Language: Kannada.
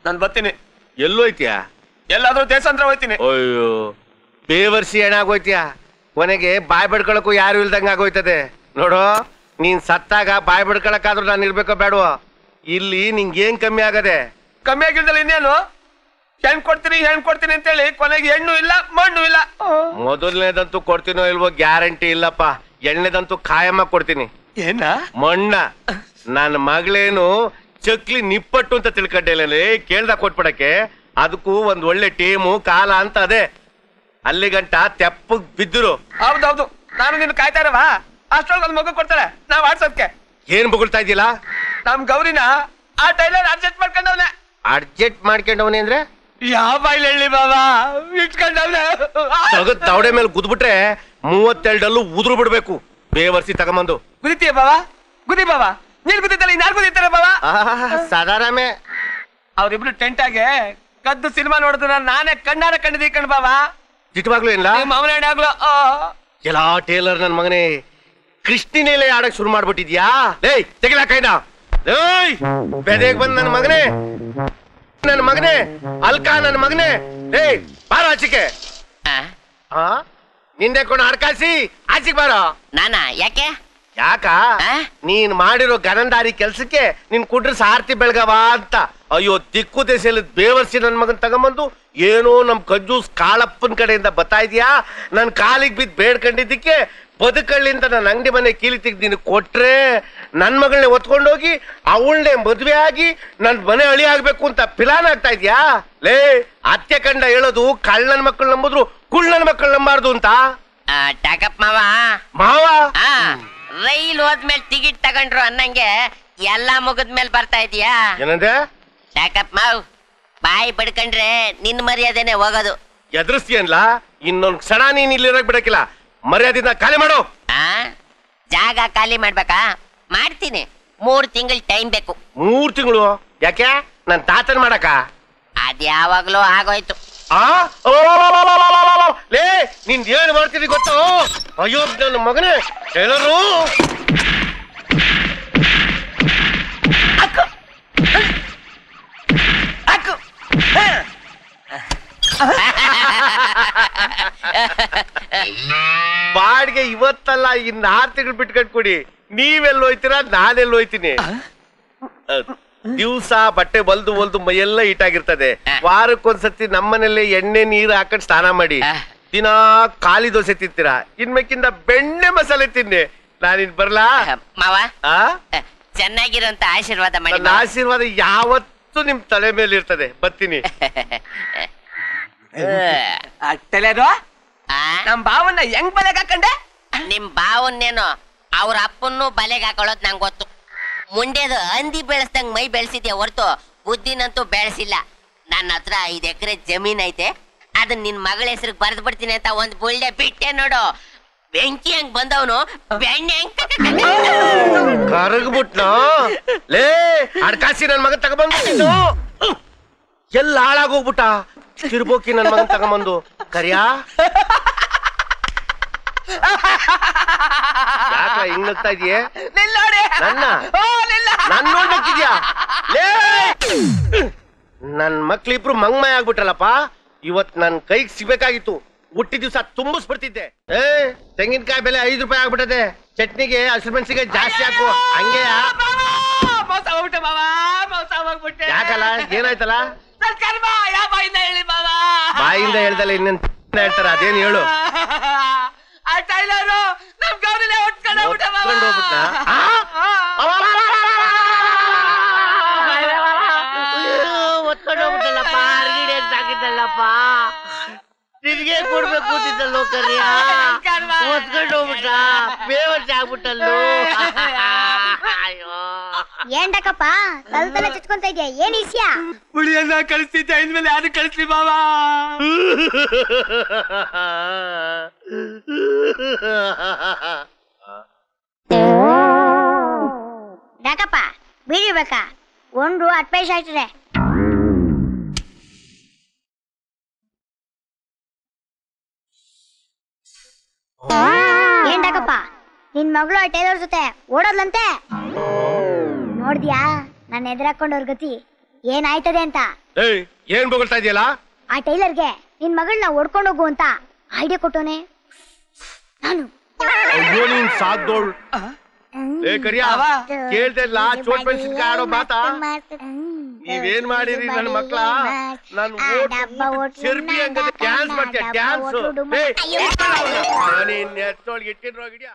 ನಾನು ಬರ್ತೀನಿ. ಎಲ್ಲೋಯ್ತೀಯಾ? ಎಲ್ಲಾದ್ರೂ ದೇಶಾಂತರ ಹೋಯ್ತೀನಿ. ಅಯ್ಯೋ ಬೇವರ್ಸಿ ಏನಾಗೋಯ್ತೀಯಾ? ಕೊನೆಗೆ ಬಾಯ್ ಬಿಡ್ಕೊಳಕ್ಕೂ ಯಾರು ಇಲ್ದಂಗ ಆಗೋಯ್ತದೆ ನೋಡು. ನೀನ್ ಸತ್ತಾಗ ಬಾಯ್ ಬಿಡ್ಕೊಳಕ್ಕಾದ್ರೂ ನಾನು ಇರ್ಬೇಕೋ ಬೇಡವೋ? ಇಲ್ಲಿ ನಿಂಗೆ ಏನ್ ಕಮ್ಮಿ ಆಗದೆ? ಕಮ್ಮಿ ಆಗಿಲ್ದಲ್ಲ ಇನ್ನೇನು? ಹೆಣ್ ಕೊಡ್ತೀನಿ ಅಂತೇಳಿ ಕೊನೆಗೆ ಹೆಣ್ಣು ಇಲ್ಲ ಮಣ್ಣು ಇಲ್ಲ. ಮೊದಲನೇದಂತೂ ಕೊಡ್ತೀನೋ ಇಲ್ವೋ ಗ್ಯಾರಂಟಿ ಇಲ್ಲಪ್ಪ. ಎಣ್ಣೆದಂತೂ ಖಾಯಮ್ಮ ಕೊಡ್ತೀನಿ. ಏನ ಮಣ್ಣ? ನನ್ನ ಮಗಳೇನು ಚಕ್ಲಿ ನಿಪ್ಪಟ್ಟು ಅಂತ ತಿಳ್ಕೊಂಡೇಲಿ ಕೇಳ್ದ ಕೊಟ್ಬಿಡಕ್ಕೆ. ಅದಕ್ಕೂ ಒಂದ್ ಒಳ್ಳೆ ಟೀಮು ಕಾಲ ಅಂತ ಅದೇ. ಅಲ್ಲಿ ಗಂಟ ತೆಪ್ಪಗ್ ಬಿದ್ದರು. ಹೌದೌದು, ನಾನು ನಿನ್ನ ಕಾಯ್ತಾ ಇರವಾ? ಅಷ್ಟೊಳಗೆ ಒಂದ್ ಮಗು ಕೊಡ್ತಾಳೆ ನಾ ವಾಟ್ಸಪ್ಗೆ. ಏನ್ ಬೊಗಳ್ತಾ ಇದೀಯಲ್ಲ? ನಮ್ ಗೌರಿನ ಆ ಟೈಲರ್ ಅಡ್ಜಸ್ಟ್ ಮಾಡ್ಕೊಂಡವ್ನೆ. ಅಡ್ಜಸ್ಟ್ ಮಾಡ್ಕೊಂಡವನೇ ಅಂದ್ರೆ ಯಾವ ಬಾಯ್ಲಿ ಹೇಳಿ ಬಾಬಾ ಇಟ್ಕೊಂಡವ್ನೆ. ತಗದ್ ತವಡೆ ಮೇಲೆ ಗುದ್ಬಿಟ್ರೆ 32 ಉದುರು ಬಿಡ್ಬೇಕು. ಬೇವರ್ಸಿ ತಗೊಂಬಂದು ಗುದಿತೀಯ ಬಾಬಾ? ಗುದಿ ಬಾಬಾ, ನೀನ್ ಗುದಿತಲ್ಲ ಇನ್ಯಾರು ಗುದಿತಾರೆ ಬಾಬಾ? ಸಾಧಾರಣ ಅವ್ರಿಬ್ರು ಟೆಂಟ್ ಆಗಿ ಕದ್ದು ಸಿನಿಮಾ ನೋಡಿದ್ರ ನಾನೇ ಕಣ್ಣಾರ ಕಂಡಿದ್ದೀ ಬಾಬಾ. ಜಿಟ್ವಾಗ್ಲು ಇಲ್ಲ ಮಾಮೂಲಿ ಆಗ್ಲು ಎಲ್ಲಾ ಟೇಲರ್ ನನ್ ಮಗನೇ ಕೃಷ್ಣಿನೇಲೆ ಆಡಕ್ ಶುರು ಮಾಡ್ಬಿಟ್ಟಿದ್ಯಾ? ಏಯ್ ತೆಗಿಲಾ ಕೈನಾ? ಏಯ್ ಬೆದೆಗ್ ಬಂದ್ ನನ್ ಮಗನೇ, ನನ್ ಮಗನೇ ಅಲ್ಕಾ, ನನ್ ಮಗನೇ ಏಯ್ ಬಾರೋ ಆಚಿಕೆ. ನಿಂದೆ ಕೊಂಡು ಹರ್ಕಾಸಿ ಆಚಿಗೆ ಬಾರೋ. ನಾನಾ? ಯಾಕೆ? ಯಾಕ ನೀನ್ ಮಾಡಿರೋ ಗನಂದಾರಿ ಕೆಲ್ಸಕ್ಕೆ ನಿನ್ ಕುಡ್ರ ಸಾರ್ತಿ ಬೆಳಗವ ಅಂತ. ಅಯ್ಯೋ ದಿಕ್ಕು ದೇಶದಲ್ಲಿ ಬೇವರ್ಸಿ ನನ್ ಮಗನ್ ತಗೊಂಬಂದು ಏನೋ ನಮ್ ಕಜ್ಜೂಸ್ ಕಾಳಪ್ಪನ್ ಕಡೆಯಿಂದ ಬತ್ತಾ ಇದೀಯಾ? ನನ್ ಕಾಲಿಗೆ ಬಿದ್ದು ಬೇಡ್ಕೊಂಡಿದ್ದಕ್ಕೆ ಬದುಕಳ್ಳಿಂದ ನನ್ನ ಅಂಗಡಿ ಮನೆ ಕೀಲಿ ತೆಗ್ದು ನಿನ್ ಕೊಟ್ರೆ ನನ್ ಮಗಳನ್ನೇ ಒತ್ಕೊಂಡೋಗಿ ಅವಳನ್ನೇ ಮದ್ವೆ ಆಗಿ ನನ್ ಮನೆ ಅಳಿ ಆಗ್ಬೇಕು ಅಂತ ಪ್ಲಾನ್ ಆಗ್ತಾ ಇದ್ಯಾ? ಲೇ ಅತ್ತೆ ಕಂಡ ಹೇಳೋದು ಕಳ್ಳನ ಮಕ್ಕಳು ನಂಬುದ್ರು ಕುಳ್ಳನ ಮಕ್ಕಳು ನಂಬಾರ್ದು ಅಂತ. ಟಾಕಪ್ ಮಾವ ಮಾವ ರೈಲ್ ಹೋದ್ಮೇಲೆ ಟಿಕೆಟ್ ತಗೊಂಡ್ರು ಅನ್ನಂಗೆ ಎಲ್ಲಾ ಮುಗಿದ್ಮೇಲೆ ಬರ್ತಾ ಇದೀಯಾ? ಏನಂದೆ? ಟಾಕಪ್ ಮಾವ್ ಬಾಯಿ ಬಡ್ಕಂಡ್ರೆ ನಿನ್ ಮರ್ಯಾದೆನೆ ಹೋಗೋದು. ಎದುರಿಸ್ತೀಯನ್ಲ? ಇನ್ನೊಂದ್ ಕ್ಷಣ ನೀನ್ ಇಲ್ಲಿರಕ್ ಬಿಡಕಿಲ್ಲ. ಮರ್ಯಾದಿಂದ ಖಾಲಿ ಮಾಡು. ಜಾಗ ಖಾಲಿ ಮಾಡ್ಬೇಕಾ? ಮಾಡ್ತೀನಿ. 3 ತಿಂಗಳು ಟೈಮ್ ಬೇಕು. 3 ತಿಂಗಳು? ಯಾಕೆ? ನನ್ ತಾತನ್ ಮಾಡಕ? ಅದ್ಯಾವಾಗ್ಲೂ ಆಗೋಯ್ತು. ಲೇ ನಿನ್ ಏನ್ ಮಾಡ್ತೀರಿ ಗೊತ್ತು? ಅಯ್ಯೋ ನನ್ನ ಮಗನೇ ಹೇಳರು. ಬಾಡಿಗೆ ಇವತ್ತಲ್ಲ ಇನ್ನು 6 ತಿಂಗಳು ಬಿಟ್ಕೊಂಡ್ ಕೊಡಿ. ನೀವೆಲ್ಲ ಹೋಯ್ತೀರಾ, ನಾನೆಲ್ಲ ಹೋಯ್ತೀನಿ. ದಿವ್ಸ ಬಟ್ಟೆ ಹೊಲ್ದು ಮೈಯೆಲ್ಲ ಈಟಾಗಿರ್ತದೆ. ವಾರಕ್ಕೊಂದ್ಸತಿ ನಮ್ಮನೇಲಿ ಎಣ್ಣೆ ನೀರು ಹಾಕೊಂಡ್ ಸ್ನಾನ ಮಾಡಿ ದಿನಾ ಖಾಲಿ ದೋಸೆ ತಿಂತೀರಾ. ಇನ್ಮೇಕಿಂದ ಬೆಣ್ಣೆ ಮಸಾಲೆ ತಿನ್ನಿ. ನಾನಿನ್ ಬರ್ಲಾ ಮಾವ? ಚೆನ್ನಾಗಿರೋಂತ ಆಶೀರ್ವಾದ ಮಾಡಿ. ನನ್ನ ಆಶೀರ್ವಾದ ಯಾವತ್ತೂ ನಿಮ್ ತಲೆ ಮೇಲೆ ಇರ್ತದೆ. ಬರ್ತೀನಿ. ನಮ್ ಬಾವನ್ನ ಹೆಂಗ್ ಬಲೆಗ್ ಹಾಕೊಂಡೆ? ನಿಮ್ ಬಾವನ್ನೇನು ಅವ್ರ ಅಪ್ಪನ್ನು ಬಲೆಗೆ ಹಾಕೊಳ್ಳೋದ್ ನಂಗೆ ಗೊತ್ತು. ಮುಂಡೆದು ಹಂದಿ ಬೆಳೆಸ್ದಂಗ್ ಮೈ ಬೆಳೆಸಿದ್ಯಾ ಹೊರ್ತು ಬುದ್ಧಿನಂತೂ ಬೆಳೆಸಿಲ್ಲ. ನನ್ನ ಹತ್ರ 5 ಎಕರೆ ಜಮೀನ್ ಐತೆ. ಅದನ್ನ ನಿನ್ ಮಗಳ ಹೆಸರಿಗೆ ಬರೆದು ಬಿಡ್ತೀನಿ ಅಂತ ಒಂದ್ ಬುಳ್ಳೆ ಬಿಟ್ಟೆ ನೋಡು. ಬೆಂಕಿ ಹಂಗ್ ಬಂದವನು ಬೆಣ್ಣೆ ಕರಗ್ಬಿಟ್ನ. ಲೇ ಅಡ್ಕಾಸಿ ನನ್ ಮಗನ್ ತಗೊಂಡ್ಬಂದ್ಬಿಟ್ಟಿದ್ದು ಎಲ್ಲ ಹಾಳಾಗೋಗ್ಬಿಟ್ಟ. ತಿರ್ಬೋಕಿ ನನ್ ಮಗನ್ ತಗೊಂಬಂದು ಕರಿಯಾ ಯಾಕ ಹಿಂಗ್ ನಗ್ತಾ ಇದೀಯ? ನನ್ನ ನೋಡ್ತಿದ್ಯಾ? ನನ್ ಮಕ್ಳಿಬ್ರು ಮಂಗ್ಮಯ ಆಗ್ಬಿಟ್ರಲ್ಲಪ್ಪ. ಇವತ್ ನನ್ ಕೈಗೆ ಸಿಗ್ಬೇಕಾಗಿತ್ತು. ಹುಟ್ಟಿ ದಿವ್ಸ ತುಂಬಿಸ್ಬಿಡ್ತಿದ್ದೆ. ತೆಂಗಿನಕಾಯಿ ಬೆಲೆ 5 ರೂಪಾಯಿ ಆಗ್ಬಿಟ್ಟದೆ. ಚಟ್ನಿಗೆ ಹಸಿರು ಮೆಣಸಿಗೆ ಜಾಸ್ತಿ ಹಾಕು. ಹಂಗೆ ಯಾಕಲ್ಲ? ಏನಾಯ್ತಲ್ಲ? ಬಾಯಿಂದ ಹೇಳ್ದಲ್ಲ ಇನ್ನೇನ್ ಹೇಳ್ತಾರ? ಅದೇನ್ ಹೇಳು. ಒತ್ಕೊಂಡೋಗ್ಬಿಟ್ಟಲ್ಲಪ್ಪ. ಅರ್ಗಿಡಲ್ಲಪ್ಪ. ನಿನ್ಗೆ ಕೊಡ್ಬೇಕು ಅಂತಿದ್ದಲ್ಲೋ ಕರಿಯ. ಒತ್ಕೊಂಡೋಗ್ಬಿಟ್ಟ. ಬೇವರ್ಸಿ ಆಗ್ಬಿಟ್ಟಲ್ಲೋ. ಏನ್ಡಕಪ್ಪ ತಲೆ ಚುಚ್ಕೊಂತ ಇದ್ಯಾ? ಏನ್ ಇಸ್ಯಾ? ಹುಳಿಯನ್ನ ಕಳಿಸ್ತಿದ್ದೆ. ಇನ್ಮೇಲೆ ಯಾರು ಕಳಿಸ್ಲಿ ಬಾಬಾ? ಡಾಕಪ್ಪ ಬೀಡಿ ಬೇಕಾ? 1 10 ಪೈಸೆ ಆಯ್ತದೆ. ಏನ್ ಡಾಕಪ್ಪ ನಿನ್ ಮಗಳು ಟೈಲರ್ ಜೊತೆ ಓಡೋದ್ಲಂತೆ? ನೋಡ್ದ್ಯಾ ನನ್ನ ಎದುರಾಕೊಂಡವ್ರ ಗತಿ? ಏನಾಯ್ತದೆ ಅಂತ. ಏಯ್ ಏನ್ ಬೊಗಳ್ತಾ ಇದೆಯಲ್ಲ? ಆ ಟೈಲರ್ಗೆ ನಿನ್ ಮಗಳನ್ನ ಹೊಡ್ಕೊಂಡು ಹೋಗು ಅಂತ ಐಡಿಯಾ ಕೊಟ್ಟೋನೆ ನಾನು. ಅಯ್ಯೋ ನೀನ್ ಸಾಕ್ದೋಳು. ಏ ಕರಿಯ ಕೇಳ್ದೆ ಇಲ್ಲ ಚೋಟ್ ಮೆಣಸಿನ್ಕಾಯಿ ಆಡೋ ಮಾತಾ? ನೀವೇನ್ ಮಾಡಿರಿ ನನ್ನ ಮಕ್ಳ? ನನ್ ಶಿರ್ಬಿ ಹಂಗ ಡ್ಯಾನ್ಸ್ ಮಾಡ್ತೀಯ ಡ್ಯಾನ್ಸ್. ನೀನ್ ಎತ್ತೊಳಗೆ ಇಟ್ಟಿರೋ ಗಿಡಿಯ